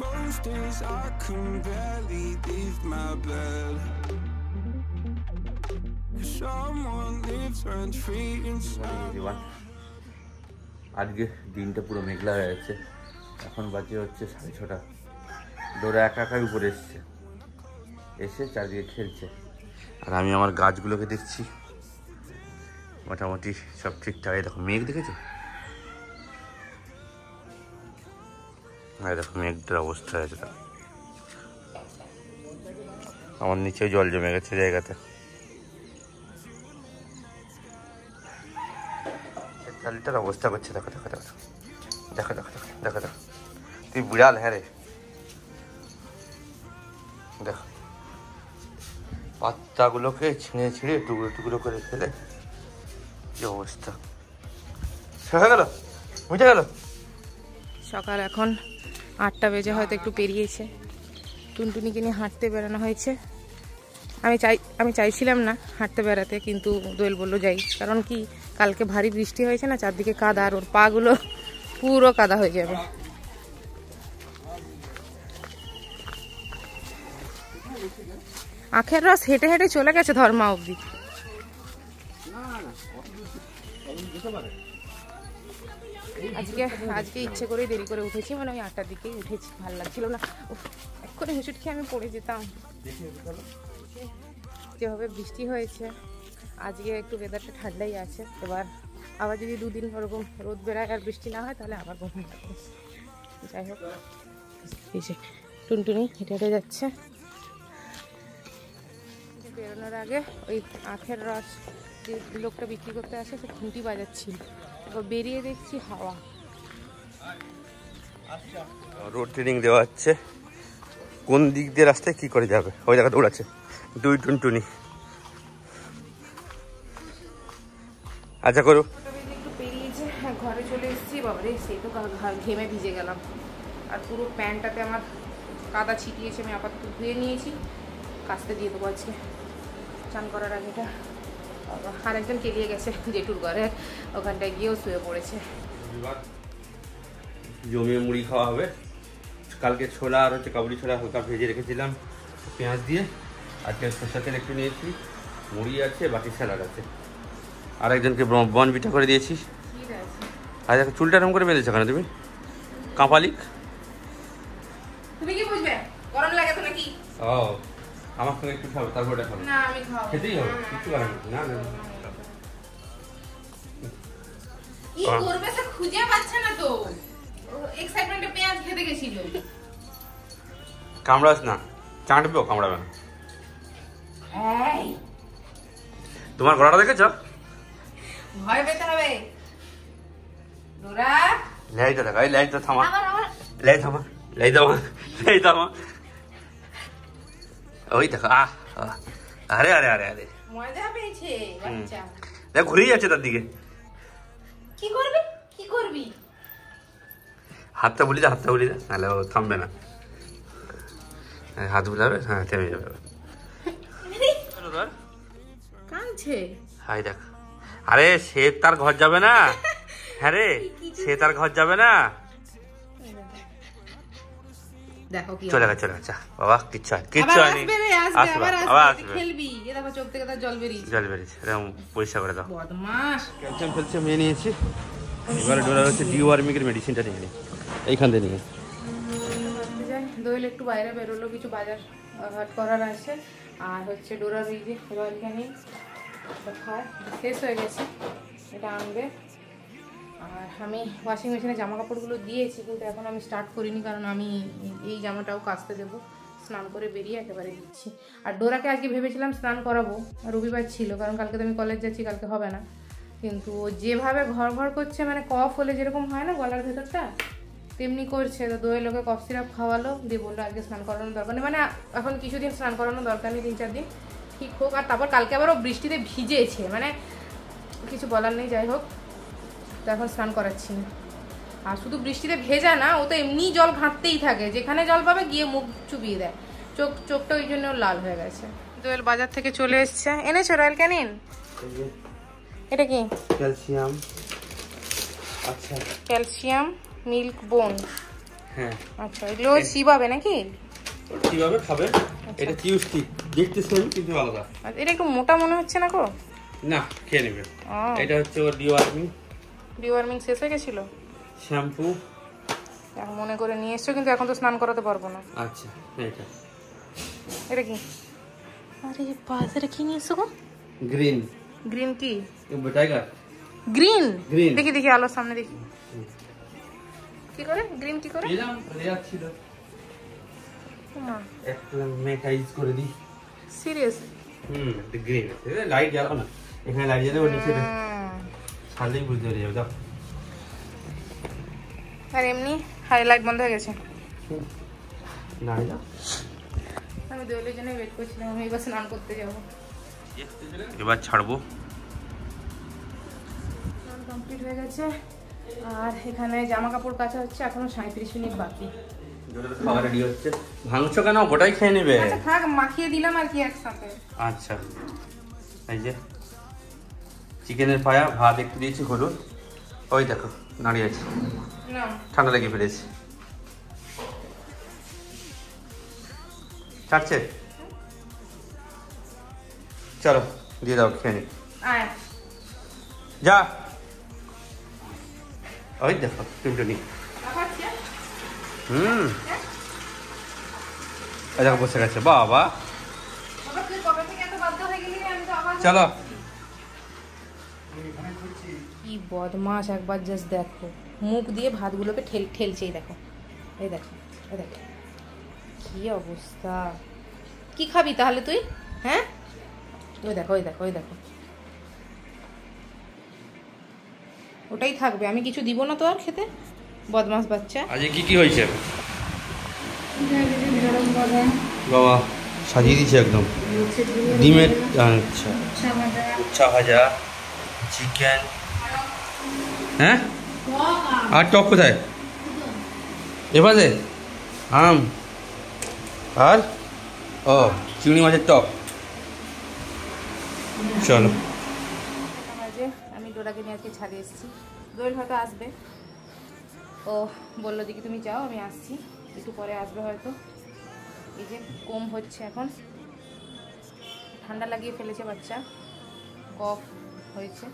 Most days I can barely leave my bed. Someone lives rent free inside. আজকে দিনটা পুরো মেঘলা হয়ে গেছে। এখন বাজে হচ্ছে 6:30। ডোরা একা একাই উপরে এসে চারদিকে খেলছে, আর আমি আমার গাছগুলোকে দেখছি। মোটামুটি সব ঠিকঠাক। দেখো মেঘ দেখেছো? দেখো মেঘটার অবস্থা আছে। আমার নিচেও জল জমে গেছে জায়গাতে। জলটার অবস্থা করছে দেখো দেখো দেখো দেখো দেখো দেখো দেখো দেখো। তুই বিড়াল? হ্যাঁ রে, দেখো পাতাগুলোকে ছিঁড়ে ছিঁড়ে টুকরো টুকরো করে ফেলে কি অবস্থা। হয়ে গেল, বুঝে গেল। সকাল এখন 8টা বেজে, হয়তো একটু পেরিয়েছে। টুনটুনিকে নিয়ে হাঁটতে বেরানো হয়েছে। আমি চাইছিলাম না হাঁটতে বেড়াতে, কিন্তু দোয়েল বললো যাই। কারণ কি, কালকে ভারী বৃষ্টি হয়েছে না, চারদিকে কাদা, আর ওর পাগুলো পুরো কাদা হয়ে যাবে। আখের রস হেঁটে হেঁটে চলে গেছে ধর্মা অবধি। আজকে ইচ্ছে করে দেরি করে উঠেছি, মানে ওই 8টার দিকেই উঠেছি। ভালো লাগছিল না, এক্ষুনি হুঁচুট খেয়ে আমি পড়ে যেতাম। যেভাবে বৃষ্টি হয়েছে, আজকে একটু ওয়েদারটা ঠান্ডাই আছে। এবার আবার যদি 2 দিন ওরকম রোদ বেড়ায় আর বৃষ্টি না হয়, তাহলে আবার গরম লাগবে। যাই হোক, এই যে টুনটুনি হেঁটে হেঁটে যাচ্ছে। বেরোনোর আগে ওই আখের রস যে লোকটা বিক্রি করতে আসে, সে ঘুঁটি বাজাচ্ছিল। বেরিয়ে দেখছি হাওয়া। রোড ট্রেনিং দেওয়া হচ্ছে, কোন দিক দিয়ে রাস্তায় কি করে যাবে। ওই জায়গা দৌড়াচ্ছে 2 টুনটুনি। আচ্ছা করো। একটু পেরিয়েছে, ঘরে চলে এসেছি। বাবারে, সেই তো ঘেমে ভিজে গেলাম, আর পুরো প্যান্টটাতে আমার কাদা ছিটিয়েছে। আমি আপাতত ধুয়ে নিয়েছি, কাচতে দিয়ে দেবো আজকে চান করার আগে। এটা আর একজন কেলিয়ে গেছে জেঠুর ঘরে, ওখানটায় গিয়েও শুয়ে পড়েছে। জমিয়ে মুড়ি খাওয়া হবে। কালকে ছোলা আর হচ্ছে কাবুলি ছোলা হালকা ভেজে রেখেছিলাম পেঁয়াজ দিয়ে। আজকে সরষের তেল একটু নিয়েছি, মুড়ি আছে, বাকি স্যালাড আছে। আর একজনকে বন পিঠা করে দিয়েছি। আর দেখো চুলটা এরকম করে বেঁধেছো কেন তুমি? কাঁপালিক। তুমি কি বুঝবে? গরম লাগে তো নাকি? ও, আমার সঙ্গে একটু খাবো, তারপর এটা খাবো। না, আমি খাবো। খেতেই হবে, কিছু করার নেই। না না কি করবে সে খুঁজে পাচ্ছে না তো। এক্সাইটমেন্টে পেঁয়াজ খেতে গেছিল। কামড়াস না, চাটবেও, কামড়াবে না। এই তোমার গলাটা দেখেছো? ভয় পেতে হবে। ডোরা, লাইটটা দেখা, এই লাইটটা থামা, আমার লাইট থামা, লাইট থামা, লাইট থামা। ওই দেখো, আরে আরে আরে আরে মজা পেয়েছে বাচ্চা। দেখ ঘুরেই যাচ্ছে তার দিকে। কি করবি কি করবি? হাতটা বলি দে, হাতটা বলি দে, নাহলে ও থামবে না। হাত বুলাবে, হ্যাঁ থেমে যাবে। কাঁদছে। হাই দেখ, আরে সে তার ঘর যাবে না। হ্যাঁ রে, সে তার ঘর যাবে না। দেখো কি চলে গেছে, চলে গেছে বাবা। কিচ্ছু হয়নি। আবার আসবে, খেলবি। এ দেখো চোখ থেকে তার জল বেরিয়েছে। জল বেরিয়েছে, এরকম পরিষ্কার করে দাও। বদমাস। ক্যালসিয়াম ফ্যালসিয়াম নিয়ে নিয়েছি। এবারে ডোরা হচ্ছে ডিওয়ার্মিকের মেডিসিনটা নিয়ে নিই, এইখান থেকে নিয়ে। দোয়েল একটু বাইরে বেরোলো, কিছু বাজার ঘাট করার আছে। আর হচ্ছে ডোরার এই যে রয়্যাল ক্যানিং খায়, শেষ হয়ে গেছে, এটা আনবে। আর আমি ওয়াশিং মেশিনে জামা কাপড়গুলো দিয়েছি, কিন্তু এখন আমি স্টার্ট করিনি, কারণ আমি এই জামাটাও কাচতে দেবো। স্নান করে বেরিয়ে একেবারে দিচ্ছি। আর ডোরাকে আজকে ভেবেছিলাম স্নান করাবো, রবিবার ছিল, কারণ কালকে তো আমি কলেজ যাচ্ছি, কালকে হবে না। কিন্তু ও যেভাবে ঘর ঘর করছে, মানে কফ হলে যেরকম হয় না গলার ভেতরটা, তেমনি করছে। তো দোয়েল ওকে কফ সিরাপ খাওয়ালো, দিয়ে বললো আজকে স্নান করানোর দরকার নেই। মানে এখন কিছুদিন স্নান করানোর দরকার নেই, 3-4 দিন ঠিক হোক। আর তারপর কালকে আবার ও বৃষ্টিতে ভিজেছে, মানে কিছু বলার নেই। যাই হোক, তো এখন স্নান করাচ্ছি না। আর শুধু বৃষ্টিতে ভেজা না, ও তো এমনি জল ঘাঁটতেই থাকে, যেখানে জল পাবে গিয়ে মুখ চুবিয়ে দেয়। চোখটা ওই জন্য লাল হয়ে গেছে। দোয়েল বাজার থেকে চলে এসছে। এনেছো রয়্যাল ক্যানিন? এটা কি? ক্যালসিয়াম। আচ্ছা, ক্যালসিয়াম মিল্ক বোন। হ্যাঁ আচ্ছা, এগুলো চিবাবে নাকি? কিভাবে খাবে? এটা চিউ স্টিক, দেখতে সেম কিন্তু আলাদা। আচ্ছা, এটা একটু মোটা মনে হচ্ছে না গো? না, খেয়ে নেবে। এটা হচ্ছে ওর ডিওয়ার্মিং শেষ হয়ে গেছিল। শ্যাম্পু এখন মনে করে নিয়ে এসছো, কিন্তু এখন তো স্নান করাতে পারবো না। আচ্ছা, এটা কি? আরে বাস, এটা কি নিয়ে এসছো গো? গ্রিন কি? Tiger green. দেখি আলোর সামনে দেখি কি করে গ্রিন, কি করে লেয়ার ছিল। একটা মেটাইজ করে দি। সিরিয়াস? গ্রিন লাইট জ্বালাও না, এখানে লাইট জ্বালাও, নিচে ছাড়লেই বুঝতে পেরে যাবে। দাও। আর এমনি হাইলাইট বন্ধ হয়ে গেছে। না, আমি দোলের জন্য ওয়েট করছিলাম, আমি এবার স্নান করতে যাবো। এবার ছাড়বো। কমপ্লিট হয়ে গেছে, আর এখানে জামা কাপড় কাচা হচ্ছে, এখনো 37 মিনিট বাকি। খাওয়া রেডি হচ্ছে। ভাঙছো কেন? গোটাই খেয়ে নেবে। আচ্ছা থাক, মাখিয়ে দিলাম আর কি একসাথে। আচ্ছা, এই যে চিকেনের পায়া, ভাত একটু দিয়েছি, হলুদ। ওই দেখো দাঁড়িয়ে আছে, ঠান্ডা লেগে ফেলেছে। ছাড়ছে? চলো দিয়ে দাও, খেয়ে নি। যা, ওই দেখো টুনটুনি। দেখো বসে গেছে। বাবা চলো। কি বদমাস, একবার জাস্ট দেখো, মুখ দিয়ে ভাতগুলোকে ঠেলছে। এই দেখো, এই দেখো, এই দেখো কি অবস্থা। কি খাবি তাহলে তুই? হ্যাঁ, ওই দেখো, ওই দেখো, ওই দেখো, ওটাই থাকবে। আমি কিছু দিব না তো আর খেতে, বদমাস বাচ্চা। আজকে কি হয়েছে বাবা? সাজিয়ে দিয়েছে একদম। ডিমের, আচ্ছা, উচ্ছা ভাজা, চিকেন, হ্যাঁ, আর টক কোথায়? এবারে আম, আর চিংড়ি মাছের টক। চলো। আমি ডোরাকে নিয়ে আজকে ছাড়িয়ে এসেছি। দোয়েল হয়তো আসবে, ও বললো দিকে তুমি যাও, আমি আসছি, একটু পরে আসবে হয়তো। এই যে কম হচ্ছে এখন, ঠান্ডা লাগিয়ে ফেলেছে বাচ্চা, কফ হয়েছে।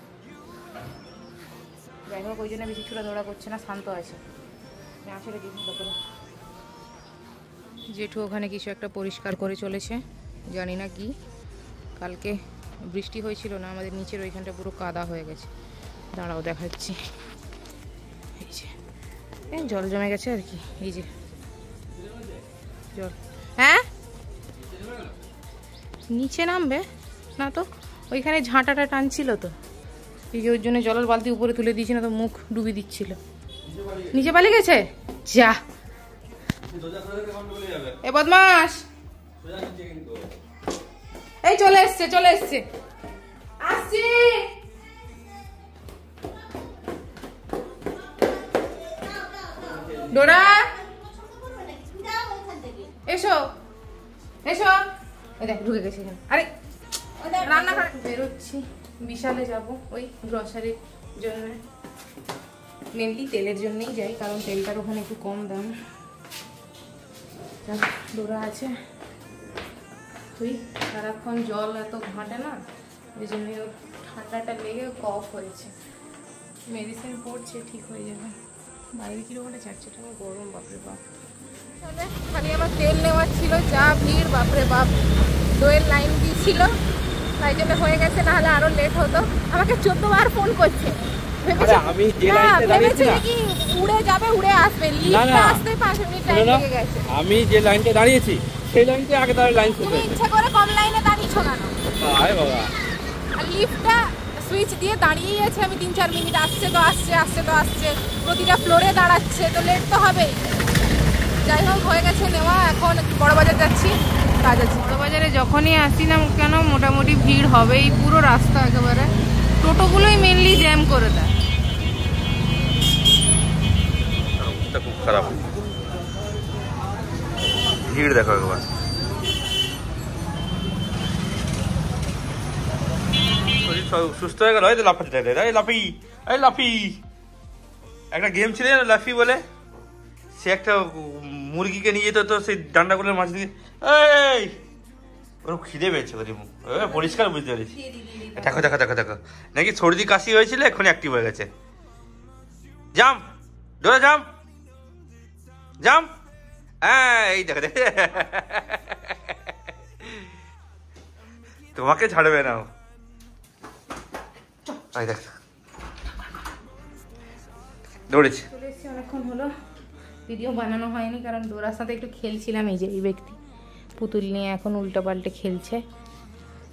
যাই হোক, ওই জন্য বেশি ছোটাদৌড়া করছে না, শান্ত আছে। আসলে জেঠু ওখানে কিছু একটা পরিষ্কার করে চলেছে, জানি না কি। কালকে বৃষ্টি হয়েছিল না, আমাদের নিচের ওইখানটা পুরো কাদা হয়ে গেছে। দাঁড়াও দেখাচ্ছি। এই যে জল জমে গেছে আর কি, এই যে জল। হ্যাঁ, নিচে নামবে না তো, ওইখানে ঝাঁটাটা টানছিল তো, এই যে ওর জন্য জলের বালতি উপরে তুলে দিয়েছি, না তো মুখ ডুবি দিচ্ছিল। নিচে পালিয়ে গেছে, যা এ বদমাস। এই চলে এসছে, চলে এসছে, আসছি। ডোরা এসো, এসো। এই দেখ ঢুকে গেছে এখানে। আরে রান্নাঘরে বেরোচ্ছি, বিশালে যাব ওই গ্রসারির জন্য। মেনলি তেলের জন্যই যাই, কারণ তেলটার ওখানে একটু কম দাম। ডোরা আছে, তুই সারাক্ষণ জল এত ঘাঁটে না, ওই জন্যই ওর ঠান্ডাটা লেগে কফ হয়েছে। মেডিসিন পড়ছে, ঠিক হয়ে যাবে। বাইরে কিরকম একটা চারচাটা গরম, বাপরে বাপ। তাহলে খালি আমার তেল নেওয়ার ছিল, যা ভিড়, বাপরে বাপ। দোয়েল লাইন দিয়েছিল, তাই জন্য হয়ে গেছে, নাহলে আরো লেট হতো। আমাকে 14 বার ফোন করছে, উড়ে যাবে, উড়ে আসবে, লিফটে আসতে 5 মিনিট টাইম লেগে গেছে। আমি যে লাইনটা দাঁড়িয়েছি সেই লাইনটা আগে দাঁড়িয়ে লাইন শেষ হয়েছে। ইচ্ছা করে কম লাইনে দাঁড়িয়েছো কেন? আয় বাবা, আর লিফটটা সুইচ দিয়ে দাঁড়িয়েই আছে আমি 3-4 মিনিট, আসছে তো আসছে, আসছে তো আসছে, প্রতিটা ফ্লোরে দাঁড়াচ্ছে, তো লেট তো হবেই। যাই হোক, হয়ে গেছে নেওয়া। এখন বড় বাজার যাচ্ছি, কাজ আছে। বড় বাজারে যখনই আসি না কেন, মোটামুটি ভিড় হবেই, পুরো রাস্তা একেবারে। টোটোগুলোই মেনলি জ্যাম করে দেয়। খুব খারাপ ভিড়, দেখো একবার। সুস্থ হয়ে গেল, লাফাতে লাফি, এই লাফি। একটা গেম ছিল না লাফি বলে, সে একটা মুরগিকে নিয়ে যেত, তো সেই ডান্ডাগুলোর মাছ দিয়ে এই ওর খিদে পেয়েছে ওর পরিষ্কার বুঝতে পেরেছি। দেখো দেখো দেখো দেখো, নাকি সর্দি কাশি হয়েছিল, এখন অ্যাক্টিভ হয়ে গেছে। জাম ডোরা জাম জাম, এই দেখো দেখ, তোমাকে ছাড়বে না। দেখ দৌড়েছে। চলে এসেছি, অনেকক্ষণ হলো, ভিডিও বানানো হয়নি কারণ ডোরার সাথে একটু খেলছিলাম। এই যে এই ব্যক্তি পুতুল নিয়ে এখন উল্টো পাল্টে খেলছে।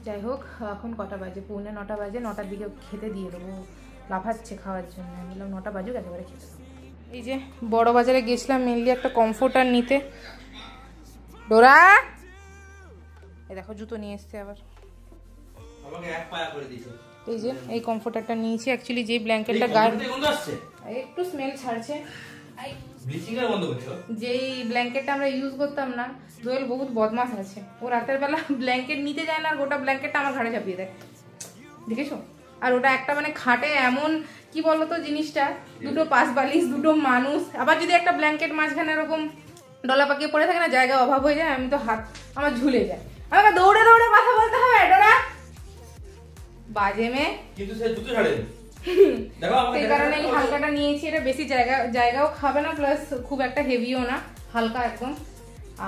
যাই হোক, এখন কটা বাজে? 9:45 বাজে। 9টার দিকে খেতে দিয়ে দেবো, লাফাচ্ছে খাওয়ার জন্য। আমি বললাম 9টা বাজুক, একেবারে খেতে দেবো। এই যে বড় বাজারে গেছিলাম মেনলি একটা কমফোর্টার নিতে। ডোরা এই দেখো জুতো নিয়ে এসছে আবার। এই যে এই কমফোর্টারটা নিয়েছি। অ্যাকচুয়ালি যে ব্ল্যাঙ্কেটটা গায়ে একটু স্মেল ছাড়ছে, যেই ব্ল্যাঙ্কেটটা আমরা ইউজ করতাম না, দোয়েল বহুত বদমাশ আছে। ও রাতের বেলা ব্ল্যাঙ্কেট নিতে যায় না, আর গোটা ব্ল্যাঙ্কেটটা আমার ঘাড়ে চাপিয়ে দেয়, দেখেছো? আর ওটা একটা মানে খাটে এমন কি বলতো জিনিসটা, দুটো পাশ বালিশ, দুটো মানুষ, আবার যদি একটা ব্ল্যাঙ্কেট মাঝখানে এরকম ডলা পাকিয়ে পড়ে থাকে না, জায়গা অভাব হয়ে যায়, আমি তো হাত আমার ঝুলে যায়। আমাকে দৌড়ে দৌড়ে কথা বলতে হবে, ডোরা বাজে মেয়ে। কিন্তু সে জুতো ছাড়েনি, সেই কারণে এই হালকাটা নিয়েছি। এটা বেশি জায়গাও খাবে না, প্লাস খুব একটা হেভিও না, হালকা একদম।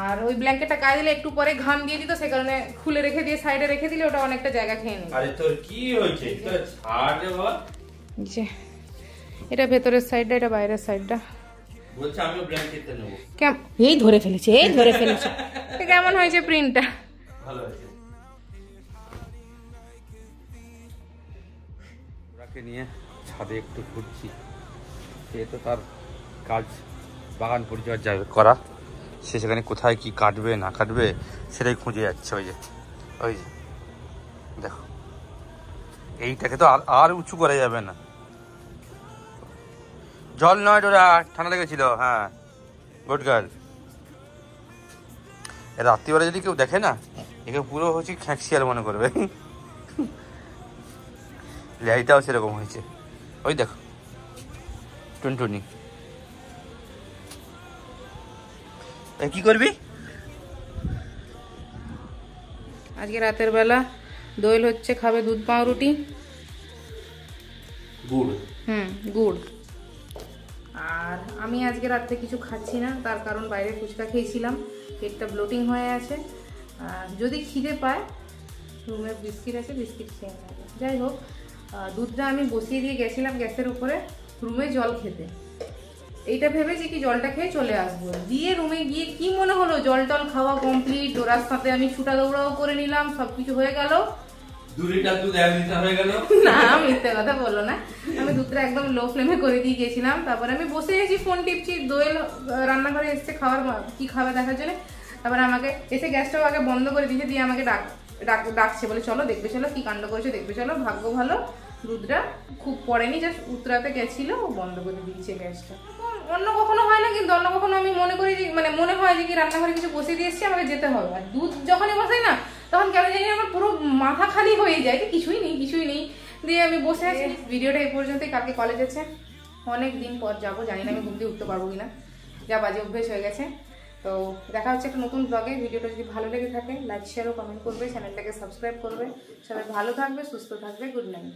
আর ওই ব্ল্যাঙ্কেটটা গায়ে দিলে একটু পরে ঘাম দিয়ে দিত, সে কারণে খুলে রেখে দিয়ে সাইডে রেখে দিলে ওটা অনেকটা জায়গা খেয়ে নেবে। আরে তোর কি হয়েছে? ছাড় রে বাবা। এটা ভেতরের সাইডটা, এটা বাইরের সাইডটা। বলছে আমিও ব্ল্যাঙ্কেটটা নেব। কেমন এই ধরে ফেলেছে, এই ধরে ফেলেছে। কেমন হয়েছে প্রিন্টটা? ভালো হয়েছে। ওরাকে নিয়ে ছাদে একটু ঘুরছি। সে তো তার কাজ বাগান পরিচর্যা করা, সে সেখানে কোথায় কি কাটবে না কাটবে সেটাই খুঁজে যাচ্ছে। ওই যে দেখো, এইটাকে তো আর উঁচু করা যাবে না। জল নয় ডোরা, ঠান্ডা লেগেছিল। হ্যাঁ, গুড গার্ল। রাত্রিবেলা যদি কেউ দেখে না, একে পুরো হচ্ছে খ্যাঁকশিয়াল মনে করবে। লাইটাও সেরকম হয়েছে। ওই দেখো টুনটুনি, কি করবি আজকে রাতের বেলা? দোয়েল হচ্ছে খাবে দুধ পাউরুটি, গুড়। গুড়। আর আমি আজকে রাতে কিছু খাচ্ছি না, তার কারণ বাইরে ফুচকা খেয়েছিলাম, পেটটা ব্লোটিং হয়ে আছে। যদি খিদে পায়, রুমে বিস্কিট আছে, বিস্কিট খেয়ে নেবে। যাই হোক, দুধটা আমি বসিয়ে দিয়ে গেছিলাম গ্যাসের উপরে রুমে জল খেতে। এইটা ভেবেছি কি জলটা খেয়ে চলে আসবো, দিয়ে রুমে গিয়ে কি মনে হলো জল টল খাওয়া কমপ্লিট, ওরার সাথে আমি ছুটা দৌড়াও করে নিলাম, সবকিছু হয়ে গেল। 2 লিটার দুধ 1 লিটার হয়ে গেল। না, মিথ্যে কথা বললো না, আমি দুধটা একদম লো ফ্লেমে করে দিয়ে গেছিলাম। তারপরে আমি বসে গেছি, ফোন টিপছি। দোয়েল রান্নাঘরে এসছে খাওয়ার কি খাবে দেখার জন্য। তারপরে আমাকে এসে গ্যাসটাও আগে বন্ধ করে দিয়েছে, দিয়ে আমাকে ডাকছে, বলে চলো দেখবে, চলো কি কাণ্ড করেছে দেখবে চলো। ভাগ্য ভালো দুধটা খুব পড়েনি, জাস্ট উতরাতে গেছিল, বন্ধ করে দিয়েছে গ্যাসটা। অন্য কখনো হয় না, কিন্তু অন্য কখনো আমি মনে করি যে মানে মনে হয় যে কি রান্নাঘরে কিছু বসে দিয়ে এসছি, আমাকে যেতে হবে। আর দুধ যখনই বসাই না, তখন কেন জানি আমার পুরো মাথা খালি হয়ে যায় যে কিছুই নেই। দিয়ে আমি বসে আছি। ভিডিওটা এই পর্যন্তই। কালকে কলেজ আছে, অনেক দিন পর যাবো, জানি না আমি ঘুম দিয়ে উঠতে পারবো কিনা, যা বাজে অভ্যেস হয়ে গেছে। তো দেখা হচ্ছে একটা নতুন ব্লগে। ভিডিওটা যদি ভালো লেগে থাকে লাইক শেয়ার ও কমেন্ট করবে, চ্যানেলটাকে সাবস্ক্রাইব করবে। সবাই ভালো থাকবে, সুস্থ থাকবে। Good night.